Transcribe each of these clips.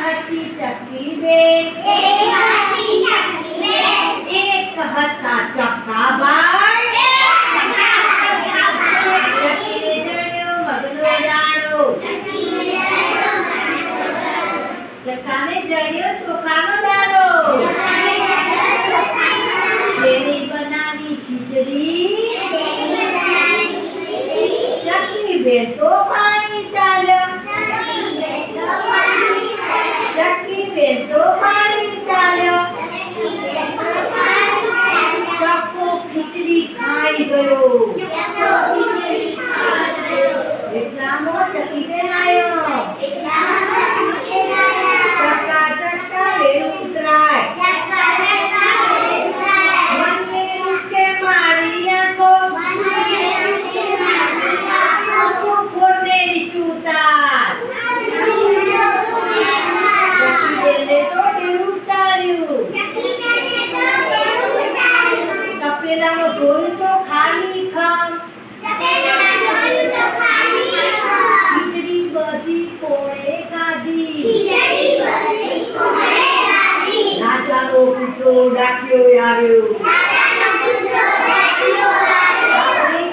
હતી ચક્કી બેન, એક હતા ચક્કાભાઈ, ચક્કીને જણ્યો મગનો દાણો, ચક્કાને જણ્યો ચોખાનો દાણો, જેને બનાવી ખીચડી, ચક્કી બેન તો પાણી ચાલ્યો, ચક્કી બેન તો પાણી ચાલ્યો, ચક્કો ખીચડી ખાઈ ગયો, એટલામાં ચક્કી બેન આવ્યો, ચક્કા ચક્કા વેણું ઉતરાય, મને રૂકે મારી આંખો, ઓછું ફોડને નીચું ઉતાર, ચક્કી બેને તો ઢેરું ઉતાર્યું, તપેલામાં જોયું તો ખાલી ખમ, ખીચડી બધી કોણે ખાધી, રાજાનો પુત્રો ડાક્યો આવ્યો,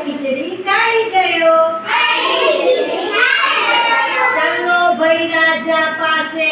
ખીચડી ખાઈ ગયો, ચાલો ભાઈ રાજા પાસે